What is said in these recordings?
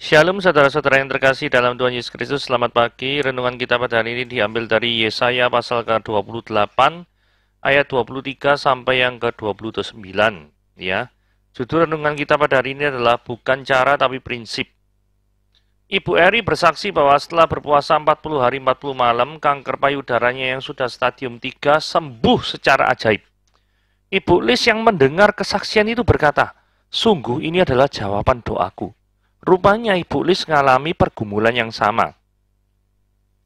Shalom saudara-saudara yang terkasih dalam Tuhan Yesus Kristus, selamat pagi. Renungan kita pada hari ini diambil dari Yesaya pasal ke-28 ayat 23 sampai yang ke-29 ya. Judul renungan kita pada hari ini adalah bukan cara tapi prinsip. Ibu Eri bersaksi bahwa setelah berpuasa 40 hari 40 malam, kanker payudaranya yang sudah stadium 3 sembuh secara ajaib. Ibu Lis yang mendengar kesaksian itu berkata, "Sungguh ini adalah jawaban doaku." Rupanya Ibu Lis mengalami pergumulan yang sama,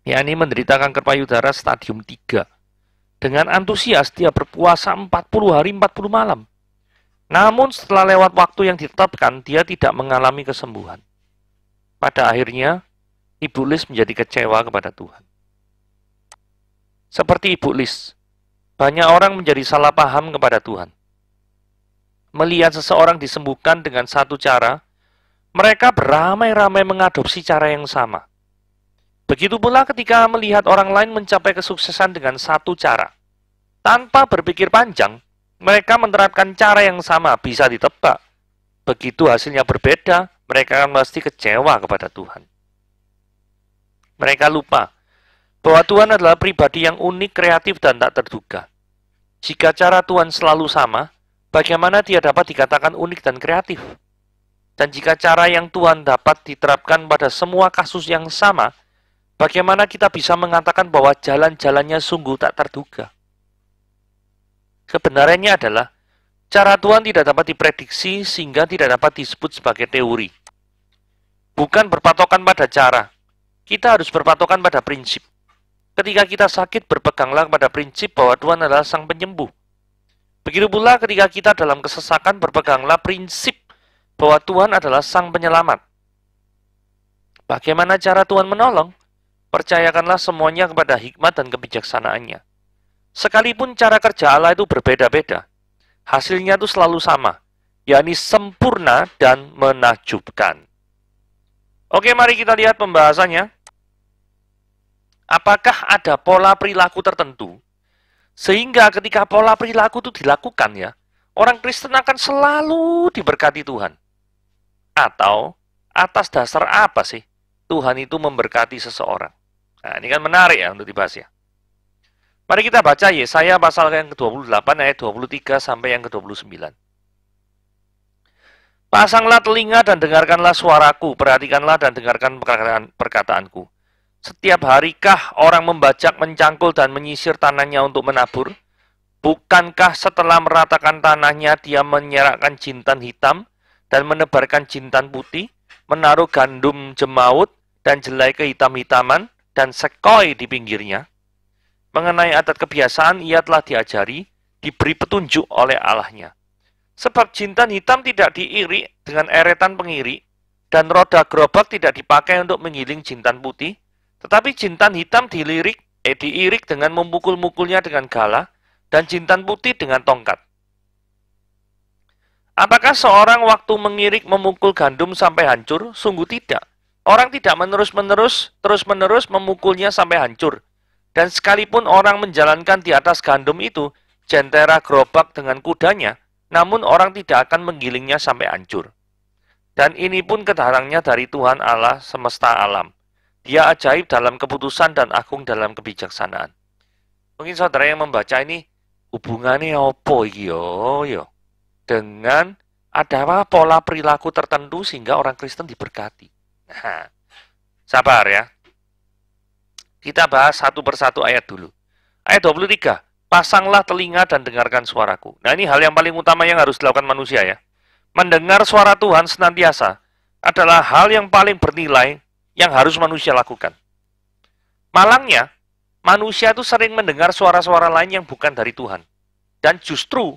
yakni menderita kanker payudara stadium 3. Dengan antusias dia berpuasa 40 hari 40 malam. Namun setelah lewat waktu yang ditetapkan, dia tidak mengalami kesembuhan. Pada akhirnya, Ibu Lis menjadi kecewa kepada Tuhan. Seperti Ibu Lis, banyak orang menjadi salah paham kepada Tuhan. Melihat seseorang disembuhkan dengan satu cara, mereka beramai-ramai mengadopsi cara yang sama. Begitu pula ketika melihat orang lain mencapai kesuksesan dengan satu cara. Tanpa berpikir panjang, mereka menerapkan cara yang sama, bisa ditebak. Begitu hasilnya berbeda, mereka akan pasti kecewa kepada Tuhan. Mereka lupa bahwa Tuhan adalah pribadi yang unik, kreatif, dan tak terduga. Jika cara Tuhan selalu sama, bagaimana dia dapat dikatakan unik dan kreatif? Dan jika cara yang Tuhan dapat diterapkan pada semua kasus yang sama, bagaimana kita bisa mengatakan bahwa jalan-jalannya sungguh tak terduga? Kebenarannya adalah, cara Tuhan tidak dapat diprediksi sehingga tidak dapat disebut sebagai teori. Bukan berpatokan pada cara, kita harus berpatokan pada prinsip. Ketika kita sakit, berpeganglah pada prinsip bahwa Tuhan adalah Sang Penyembuh. Begitu pula ketika kita dalam kesesakan, berpeganglah prinsip bahwa Tuhan adalah Sang Penyelamat. Bagaimana cara Tuhan menolong? Percayakanlah semuanya kepada hikmat dan kebijaksanaannya. Sekalipun cara kerja Allah itu berbeda-beda, hasilnya itu selalu sama, yakni sempurna dan menakjubkan. Oke, mari kita lihat pembahasannya. Apakah ada pola perilaku tertentu sehingga ketika pola perilaku itu dilakukan ya, orang Kristen akan selalu diberkati Tuhan? Atau atas dasar apa sih Tuhan itu memberkati seseorang? Nah, ini kan menarik ya untuk dibahas ya. Mari kita baca Yesaya pasal yang ke-28 ayat 23 sampai yang ke-29. Pasanglah telinga dan dengarkanlah suaraku, perhatikanlah dan dengarkan perkataanku. Setiap harikah orang membajak, mencangkul dan menyisir tanahnya untuk menabur? Bukankah setelah meratakan tanahnya dia menyerakkan jintan hitam dan menebarkan jintan putih, menaruh gandum jemaut dan jelai kehitam-hitaman dan sekoi di pinggirnya? Mengenai adat kebiasaan ia telah diajari, diberi petunjuk oleh Allahnya. Sebab jintan hitam tidak diirik dengan eretan pengirik, dan roda gerobak tidak dipakai untuk menggiling jintan putih, tetapi jintan hitam diirik dengan memukul-mukulnya dengan galah, dan jintan putih dengan tongkat. Apakah seorang waktu mengirik memukul gandum sampai hancur? Sungguh tidak. Orang tidak terus-menerus memukulnya sampai hancur. Dan sekalipun orang menjalankan di atas gandum itu, jentera gerobak dengan kudanya, namun orang tidak akan menggilingnya sampai hancur. Dan ini pun kedarangnya dari Tuhan Allah semesta alam. Dia ajaib dalam keputusan dan agung dalam kebijaksanaan. Mungkin saudara yang membaca ini, hubungannya apa iki yo? Dengan ada apa pola perilaku tertentu sehingga orang Kristen diberkati. Nah, sabar ya. Kita bahas satu persatu ayat dulu. Ayat 23, pasanglah telinga dan dengarkan suaraku. Nah, ini hal yang paling utama yang harus dilakukan manusia ya. Mendengar suara Tuhan senantiasa adalah hal yang paling bernilai yang harus manusia lakukan. Malangnya, manusia itu sering mendengar suara-suara lain yang bukan dari Tuhan. Dan justru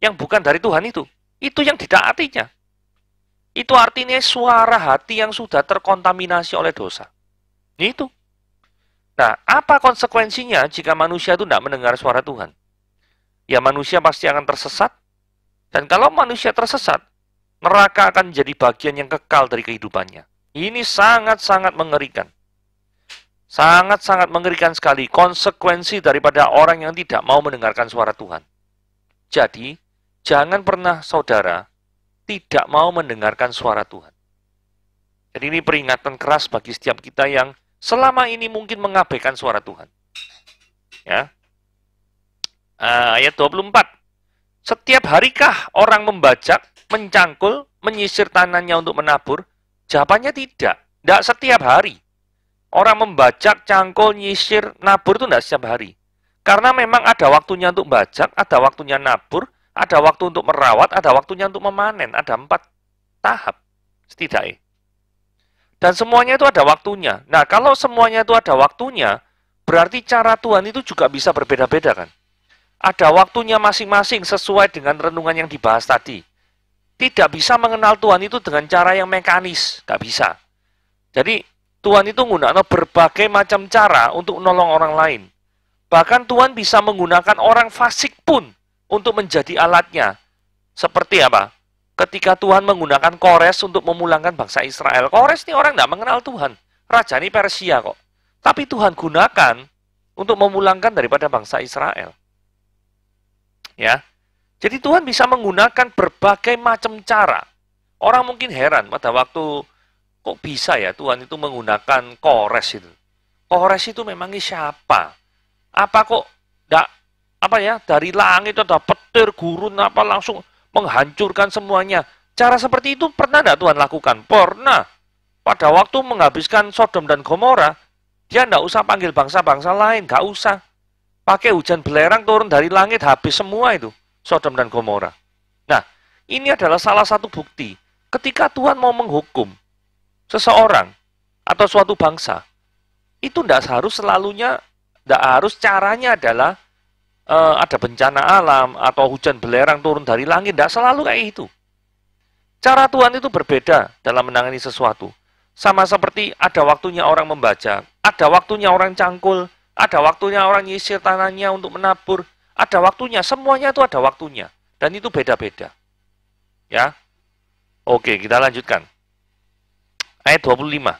yang bukan dari Tuhan itu yang ditaatinya. Itu artinya suara hati yang sudah terkontaminasi oleh dosa. Itu. Nah, apa konsekuensinya jika manusia itu tidak mendengar suara Tuhan? Ya, manusia pasti akan tersesat. Dan kalau manusia tersesat, neraka akan menjadi bagian yang kekal dari kehidupannya. Ini sangat-sangat mengerikan. Sangat-sangat mengerikan sekali konsekuensi daripada orang yang tidak mau mendengarkan suara Tuhan. Jadi, jangan pernah saudara tidak mau mendengarkan suara Tuhan. Jadi ini peringatan keras bagi setiap kita yang selama ini mungkin mengabaikan suara Tuhan. Ya. Ayat 24. Setiap harikah orang membajak, mencangkul, menyisir tanahnya untuk menabur? Jawabannya tidak. Tidak setiap hari. Orang membajak, cangkul, nyisir, nabur itu tidak setiap hari. Karena memang ada waktunya untuk bajak, ada waktunya nabur, ada waktu untuk merawat, ada waktunya untuk memanen. Ada 4 tahap setidaknya. Dan semuanya itu ada waktunya. Nah, kalau semuanya itu ada waktunya, berarti cara Tuhan itu juga bisa berbeda-beda kan? Ada waktunya masing-masing sesuai dengan renungan yang dibahas tadi. Tidak bisa mengenal Tuhan itu dengan cara yang mekanis. Nggak bisa. Jadi, Tuhan itu menggunakan berbagai macam cara untuk menolong orang lain. Bahkan Tuhan bisa menggunakan orang fasik pun untuk menjadi alatnya. Seperti apa? Ketika Tuhan menggunakan Kores untuk memulangkan bangsa Israel. Kores ini orang tidak mengenal Tuhan. Raja ini Persia kok. Tapi Tuhan gunakan untuk memulangkan daripada bangsa Israel. Ya. Jadi Tuhan bisa menggunakan berbagai macam cara. Orang mungkin heran pada waktu, kok bisa ya Tuhan itu menggunakan Kores itu. Kores itu memangnya siapa? Apa kok dari langit ada petir, gurun, apa langsung menghancurkan semuanya. Cara seperti itu pernah tidak Tuhan lakukan? Pernah. Pada waktu menghabiskan Sodom dan Gomora, dia tidak usah panggil bangsa-bangsa lain, nggak usah. Pakai hujan belerang turun dari langit, habis semua itu Sodom dan Gomora. Nah, ini adalah salah satu bukti. Ketika Tuhan mau menghukum seseorang atau suatu bangsa, itu tidak harus caranya adalah ada bencana alam atau hujan belerang turun dari langit. Tidak selalu kayak itu. Cara Tuhan itu berbeda dalam menangani sesuatu. Sama seperti ada waktunya orang membaca, ada waktunya orang cangkul, ada waktunya orang nyisir tanahnya untuk menabur, ada waktunya, semuanya itu ada waktunya. Dan itu beda-beda. Ya. Oke, kita lanjutkan. Ayat 25.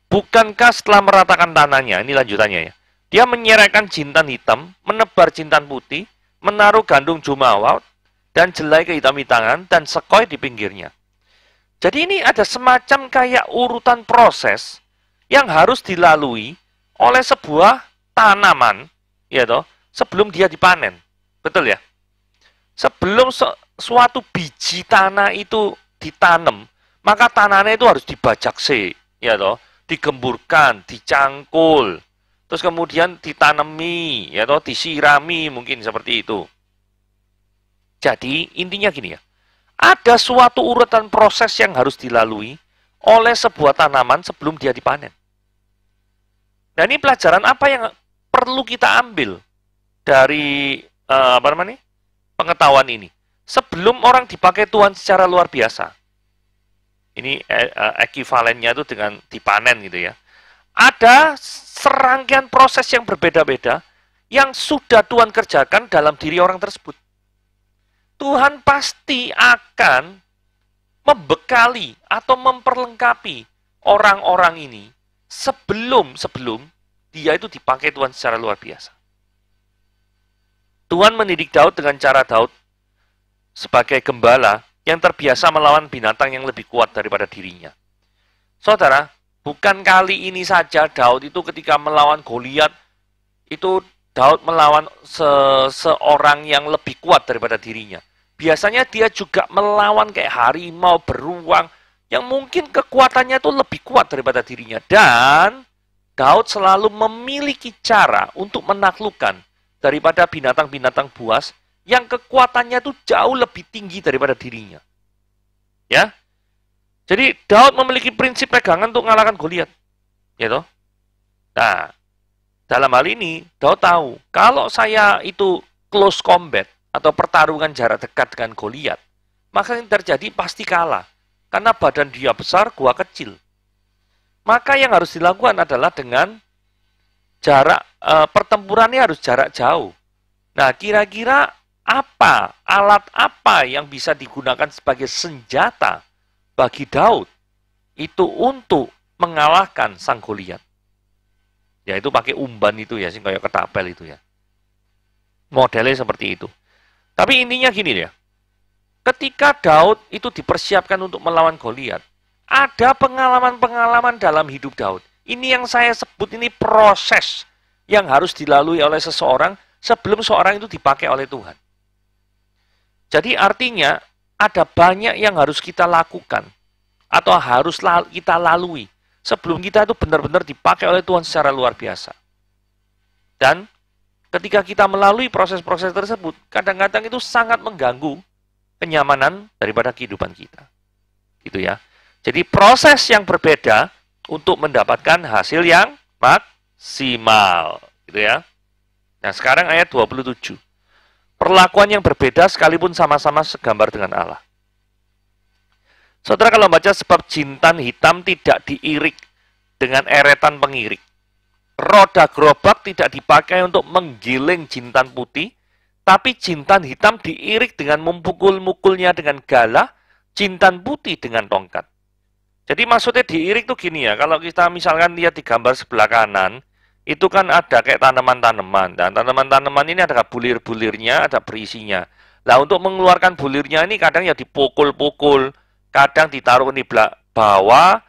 Bukankah setelah meratakan tanahnya, ini lanjutannya ya. Dia menyerahkan jintan hitam, menebar jintan putih, menaruh gandum jumawat, dan jelai kehitam-hitangan, dan sekoi di pinggirnya. Jadi ini ada semacam kayak urutan proses yang harus dilalui oleh sebuah tanaman, ya toh, sebelum dia dipanen. Betul ya? Sebelum suatu biji tanah itu ditanam, maka tanahnya itu harus dibajak ya toh, digemburkan, dicangkul, terus kemudian ditanami, ya toh, disirami, mungkin seperti itu. Jadi intinya gini ya, ada suatu urutan proses yang harus dilalui oleh sebuah tanaman sebelum dia dipanen. Nah, ini pelajaran apa yang perlu kita ambil dari pengetahuan ini? Sebelum orang dipakai Tuhan secara luar biasa, ini ekivalennya itu dengan dipanen gitu ya. Ada serangkaian proses yang berbeda-beda yang sudah Tuhan kerjakan dalam diri orang tersebut. Tuhan pasti akan membekali atau memperlengkapi orang-orang ini sebelum dia itu dipakai Tuhan secara luar biasa. Tuhan mendidik Daud dengan cara Daud sebagai gembala yang terbiasa melawan binatang yang lebih kuat daripada dirinya. Saudara, bukan kali ini saja Daud itu ketika melawan Goliat, itu Daud melawan seseorang yang lebih kuat daripada dirinya. Biasanya dia juga melawan kayak harimau, beruang, yang mungkin kekuatannya itu lebih kuat daripada dirinya. Dan Daud selalu memiliki cara untuk menaklukkan daripada binatang-binatang buas yang kekuatannya itu jauh lebih tinggi daripada dirinya. Ya. Jadi Daud memiliki prinsip pegangan untuk mengalahkan Goliat. Ya toh? Nah, dalam hal ini Daud tahu, kalau saya itu close combat atau pertarungan jarak dekat dengan Goliat, maka yang terjadi pasti kalah. Karena badan dia besar, gua kecil. Maka yang harus dilakukan adalah dengan jarak pertempurannya harus jarak jauh. Nah, kira-kira alat apa yang bisa digunakan sebagai senjata bagi Daud itu untuk mengalahkan sang Goliat? Ya, itu pakai umban itu ya, sing kayak ketapel itu ya. Modelnya seperti itu. Tapi intinya gini ya. Ketika Daud itu dipersiapkan untuk melawan Goliat, Ada pengalaman-pengalaman dalam hidup Daud. Ini yang saya sebut ini proses yang harus dilalui oleh seseorang sebelum seorang itu dipakai oleh Tuhan. Jadi artinya ada banyak yang harus kita lakukan atau harus kita lalui sebelum kita itu benar-benar dipakai oleh Tuhan secara luar biasa. Dan ketika kita melalui proses-proses tersebut, kadang-kadang itu sangat mengganggu kenyamanan daripada kehidupan kita. Gitu ya. Jadi proses yang berbeda untuk mendapatkan hasil yang maksimal. Gitu ya. Nah sekarang ayat 27. Perlakuan yang berbeda sekalipun sama-sama segambar dengan Allah. Saudara kalau baca sebab jintan hitam tidak diirik dengan eretan pengirik. Roda gerobak tidak dipakai untuk menggiling jintan putih, tapi jintan hitam diirik dengan memukul-mukulnya dengan galah, jintan putih dengan tongkat. Jadi maksudnya diirik tuh gini ya, kalau kita misalkan lihat di gambar sebelah kanan, itu kan ada kayak tanaman-tanaman, dan tanaman-tanaman ini ada bulir-bulirnya, ada berisinya. Nah untuk mengeluarkan bulirnya ini kadang ya dipukul-pukul, kadang ditaruh di bawah,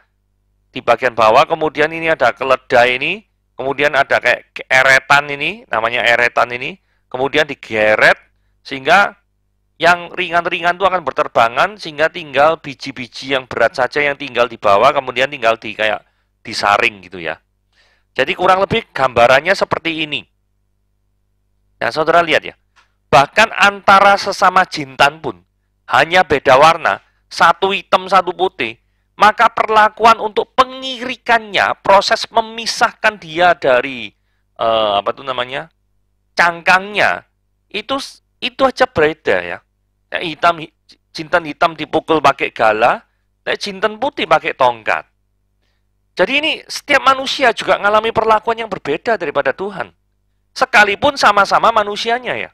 di bagian bawah, kemudian ini ada keledai ini, kemudian ada kayak eretan ini, namanya eretan ini, kemudian digeret, sehingga yang ringan-ringan itu akan berterbangan, sehingga tinggal biji-biji yang berat saja yang tinggal di bawah, kemudian tinggal kayak disaring gitu ya. Jadi kurang lebih gambarannya seperti ini. Nah saudara lihat ya, bahkan antara sesama jintan pun, hanya beda warna, satu hitam, satu putih, maka perlakuan untuk pengirikannya, proses memisahkan dia dari cangkangnya, itu aja beda ya. Jintan hitam dipukul pakai gala, jintan putih pakai tongkat. Jadi ini setiap manusia juga mengalami perlakuan yang berbeda daripada Tuhan. Sekalipun sama-sama manusianya ya.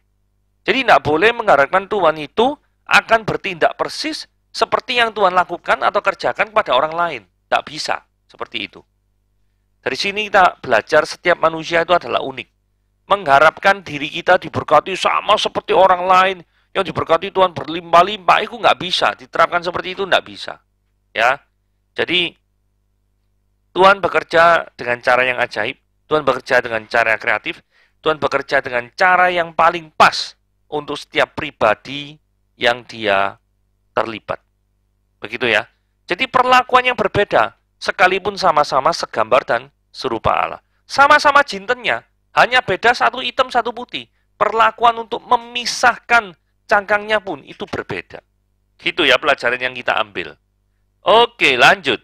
Jadi tidak boleh mengharapkan Tuhan itu akan bertindak persis seperti yang Tuhan lakukan atau kerjakan kepada orang lain. Tidak bisa seperti itu. Dari sini kita belajar setiap manusia itu adalah unik. Mengharapkan diri kita diberkati sama seperti orang lain, yang diberkati Tuhan berlimpah-limpah, itu nggak bisa. Diterapkan seperti itu nggak bisa. Ya, jadi Tuhan bekerja dengan cara yang ajaib, Tuhan bekerja dengan cara yang kreatif, Tuhan bekerja dengan cara yang paling pas untuk setiap pribadi yang dia terlibat. Begitu ya. Jadi perlakuan yang berbeda, sekalipun sama-sama segambar dan serupa Allah. Sama-sama jintennya, hanya beda satu hitam, satu putih. Perlakuan untuk memisahkan cangkangnya pun itu berbeda. Gitu ya pelajaran yang kita ambil. Oke, lanjut.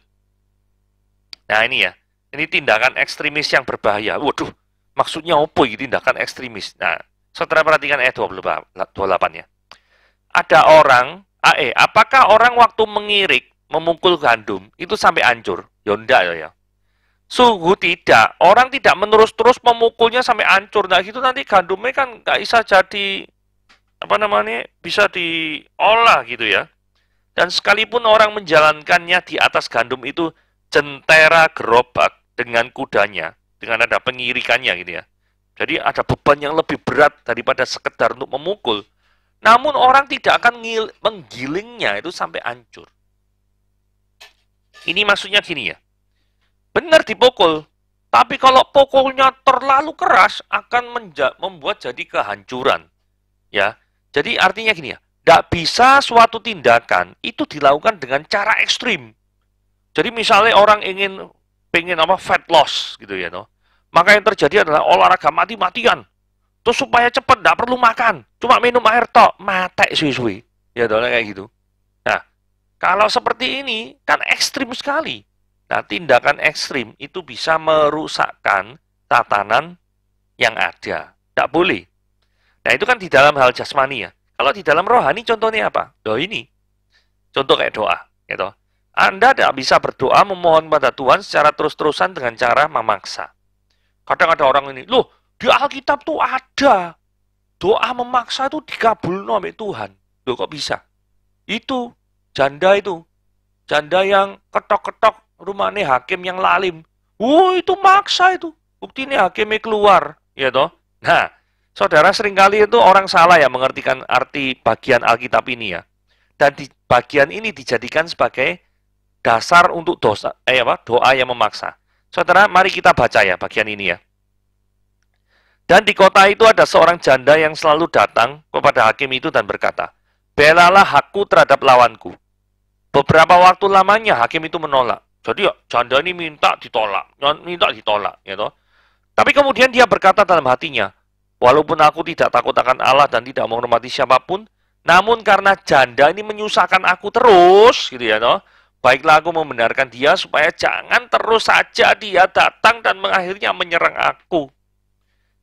Nah ini ya, ini tindakan ekstremis yang berbahaya. Waduh, maksudnya apa ini tindakan ekstremis? Nah, saudara perhatikan ayat 28 ya. Ada orang, apakah orang waktu mengirik, memukul gandum, itu sampai hancur? Ya enggak ya. Sungguh tidak, orang tidak menerus-terus memukulnya sampai hancur. Nah gitu nanti gandumnya kan nggak bisa jadi, bisa diolah gitu ya. Dan sekalipun orang menjalankannya di atas gandum itu jentera gerobak dengan kudanya, dengan ada pengirikannya gitu ya. Jadi ada beban yang lebih berat daripada sekedar untuk memukul. Namun orang tidak akan menggilingnya itu sampai hancur. Ini maksudnya gini ya. Benar dipukul, tapi kalau pukulnya terlalu keras akan membuat jadi kehancuran. Ya, jadi artinya gini ya, tidak bisa suatu tindakan itu dilakukan dengan cara ekstrim. Jadi misalnya orang pengen fat loss gitu ya, maka yang terjadi adalah olahraga mati-matian. Terus supaya cepat tidak perlu makan, cuma minum air tok, mate suwi-suwi. Ya kayak gitu. Nah, kalau seperti ini kan ekstrim sekali. Nah, tindakan ekstrim itu bisa merusakkan tatanan yang ada. Tidak boleh. Nah, itu kan di dalam hal jasmani ya. Kalau di dalam rohani contohnya apa? Ini. Contoh kayak doa. Gitu. Anda tidak bisa berdoa memohon pada Tuhan secara terus-terusan dengan cara memaksa. Kadang ada orang ini, loh, di Alkitab tuh ada. Doa memaksa itu dikabul oleh Tuhan. Loh, kok bisa? Itu, janda itu. Janda yang ketok-ketok rumahnya hakim yang lalim. Itu maksa itu. Buktinya hakimnya keluar. Ya toh? Nah, saudara seringkali itu orang salah ya mengertikan arti bagian Alkitab ini ya. Dan di bagian ini dijadikan sebagai dasar untuk doa yang memaksa. Saudara, mari kita baca ya bagian ini ya. Dan di kota itu ada seorang janda yang selalu datang kepada hakim itu dan berkata, "Belalah hakku terhadap lawanku." Beberapa waktu lamanya hakim itu menolak. Jadi ya, janda ini minta ditolak, ya toh. Tapi kemudian dia berkata dalam hatinya, "Walaupun aku tidak takut akan Allah dan tidak menghormati siapapun, namun karena janda ini menyusahkan aku terus, gitu ya toh. Baiklah aku membenarkan dia supaya jangan terus saja dia datang dan akhirnya menyerang aku."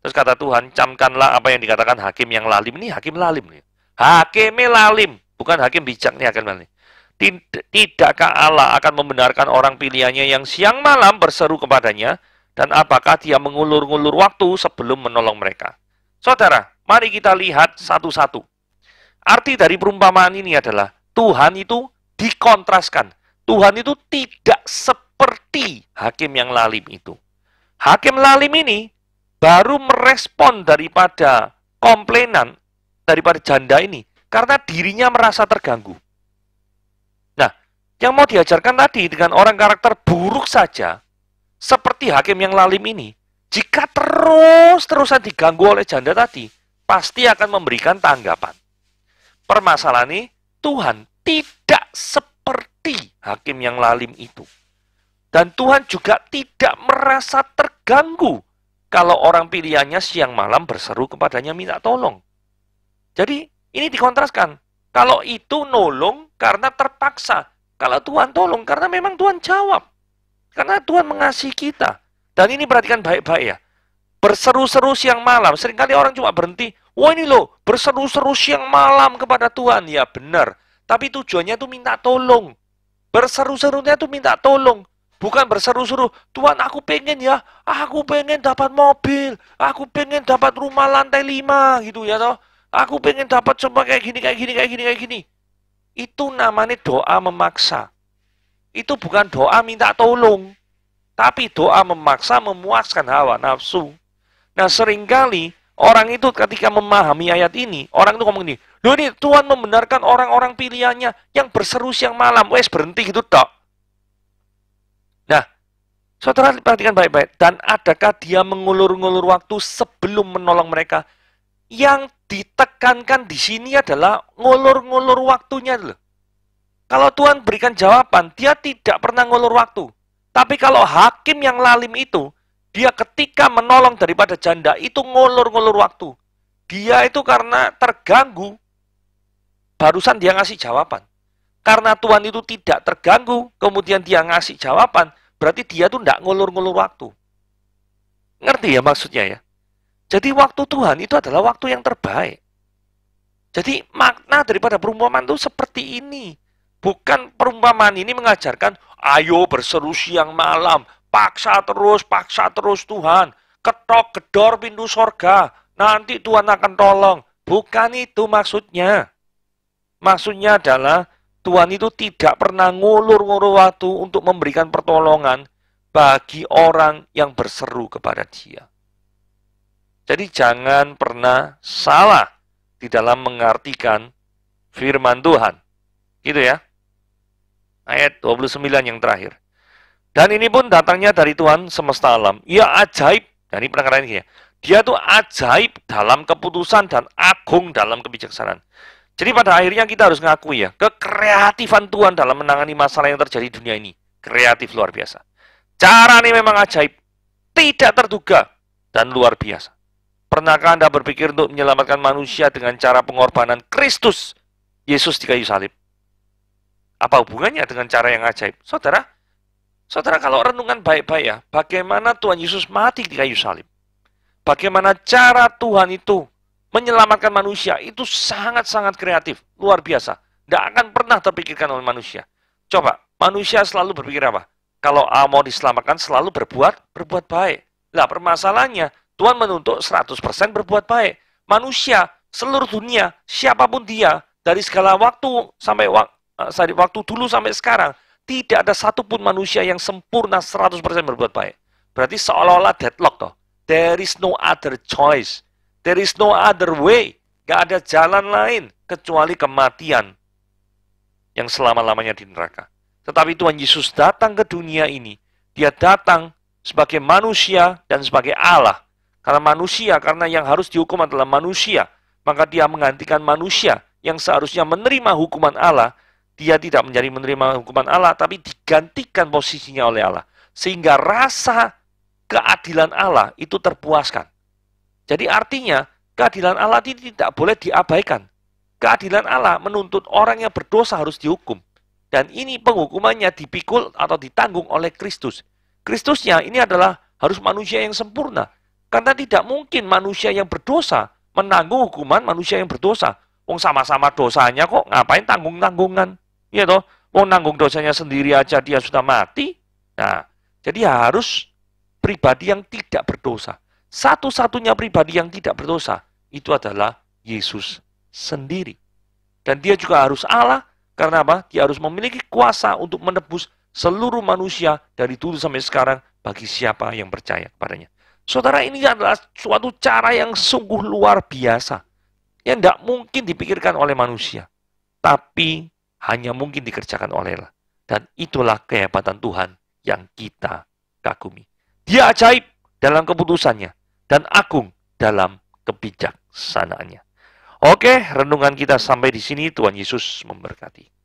Terus kata Tuhan, "Camkanlah apa yang dikatakan hakim yang lalim." Ini hakim lalim nih. Hakimnya lalim, bukan hakim bijak nih, hakim lalim. Tidakkah Allah akan membenarkan orang pilihannya yang siang malam berseru kepadanya, dan apakah dia mengulur-ngulur waktu sebelum menolong mereka? Saudara, mari kita lihat satu-satu. Arti dari perumpamaan ini adalah Tuhan itu dikontraskan. Tuhan itu tidak seperti hakim yang lalim itu. Hakim lalim ini baru merespon daripada komplainan daripada janda ini karena dirinya merasa terganggu. Nah, yang mau diajarkan tadi dengan orang karakter buruk saja, seperti hakim yang lalim ini, jika terus-terusan diganggu oleh janda tadi, pasti akan memberikan tanggapan. Permasalahan ini, Tuhan tidak seperti hakim yang lalim itu. Dan Tuhan juga tidak merasa terganggu kalau orang pilihannya siang malam berseru kepadanya minta tolong. Jadi ini dikontraskan. Kalau itu nolong karena terpaksa. Kalau Tuhan tolong karena memang Tuhan jawab. Karena Tuhan mengasihi kita. Dan ini perhatikan baik-baik ya. Berseru-seru siang malam. Seringkali orang cuma berhenti. Wah ini loh, berseru-seru siang malam kepada Tuhan. Ya benar. Tapi tujuannya itu minta tolong. Berseru-serunya itu minta tolong. Bukan berseru-seru, "Tuhan aku pengen ya, aku pengen dapat mobil, aku pengen dapat rumah lantai 5 gitu ya toh. Aku pengen dapat semua kayak gini. Itu namanya doa memaksa. Itu bukan doa minta tolong, tapi doa memaksa memuaskan hawa nafsu. Nah seringkali orang itu ketika memahami ayat ini, orang itu ngomong gini, "Loh ini Tuhan membenarkan orang-orang pilihannya yang berseru siang malam." Wes berhenti gitu tok. Nah, saudara perhatikan baik-baik. Dan adakah dia mengulur-ngulur waktu sebelum menolong mereka? Yang ditekankan di sini adalah ngulur-ngulur waktunya loh. Kalau Tuhan berikan jawaban, dia tidak pernah ngulur waktu. Tapi kalau hakim yang lalim itu, dia ketika menolong daripada janda itu ngulur-ngulur waktu. Dia itu karena terganggu, barusan dia ngasih jawaban. Karena Tuhan itu tidak terganggu, kemudian dia ngasih jawaban, berarti dia tuh tidak ngulur-ngulur waktu. Ngerti ya maksudnya ya? Jadi waktu Tuhan itu adalah waktu yang terbaik. Jadi makna daripada perumpamaan itu seperti ini. Bukan perumpamaan ini mengajarkan, ayo berseru siang malam, paksa terus Tuhan, ketok gedor pintu sorga, nanti Tuhan akan tolong. Bukan itu maksudnya. Maksudnya adalah Tuhan itu tidak pernah ngulur-ngulur waktu untuk memberikan pertolongan bagi orang yang berseru kepada Dia. Jadi jangan pernah salah di dalam mengartikan firman Tuhan. Gitu ya. Ayat 29 yang terakhir. Dan ini pun datangnya dari Tuhan semesta alam. Ia ajaib. Dan ini pendengaran ini ya. Dia tuh ajaib dalam keputusan dan agung dalam kebijaksanaan. Jadi pada akhirnya kita harus ngakui ya, kekreatifan Tuhan dalam menangani masalah yang terjadi di dunia ini. Kreatif luar biasa. Caranya memang ajaib, tidak terduga, dan luar biasa. Pernahkah Anda berpikir untuk menyelamatkan manusia dengan cara pengorbanan Kristus, Yesus di kayu salib? Apa hubungannya dengan cara yang ajaib? Saudara kalau renungan baik-baik ya, bagaimana Tuhan Yesus mati di kayu salib? Bagaimana cara Tuhan itu menyelamatkan manusia itu sangat-sangat kreatif, luar biasa. Tidak akan pernah terpikirkan oleh manusia. Coba, manusia selalu berpikir apa? Kalau mau diselamatkan selalu berbuat baik. Lah permasalahannya, Tuhan menuntut 100% berbuat baik. Manusia, seluruh dunia, siapapun dia, dari segala waktu sampai waktu dulu sampai sekarang, tidak ada satupun manusia yang sempurna 100% berbuat baik. Berarti seolah-olah deadlock toh. There is no other choice. There is no other way. Gak ada jalan lain kecuali kematian yang selama-lamanya di neraka. Tetapi Tuhan Yesus datang ke dunia ini. Dia datang sebagai manusia dan sebagai Allah. Karena manusia, karena yang harus dihukum adalah manusia. Maka dia menggantikan manusia yang seharusnya menerima hukuman Allah. Dia tidak menjadi menerima hukuman Allah, tapi digantikan posisinya oleh Allah. Sehingga rasa keadilan Allah itu terpuaskan. Jadi artinya, keadilan Allah ini tidak boleh diabaikan. Keadilan Allah menuntut orang yang berdosa harus dihukum. Dan ini penghukumannya dipikul atau ditanggung oleh Kristus. Kristusnya ini adalah harus manusia yang sempurna. Karena tidak mungkin manusia yang berdosa menanggung hukuman manusia yang berdosa. Wong sama-sama dosanya kok, ngapain tanggung-tanggungan? Ya toh, wong nanggung dosanya sendiri aja dia sudah mati. Nah, jadi harus pribadi yang tidak berdosa. Satu-satunya pribadi yang tidak berdosa itu adalah Yesus sendiri. Dan dia juga harus Allah, karena apa? Dia harus memiliki kuasa untuk menebus seluruh manusia dari dulu sampai sekarang bagi siapa yang percaya kepadanya. Saudara, ini adalah suatu cara yang sungguh luar biasa, yang tidak mungkin dipikirkan oleh manusia, tapi hanya mungkin dikerjakan oleh Allah. Dan itulah kehebatan Tuhan yang kita kagumi. Dia ajaib dalam keputusannya, dan agung dalam kebijaksanaannya. Oke, renungan kita sampai di sini. Tuhan Yesus memberkati.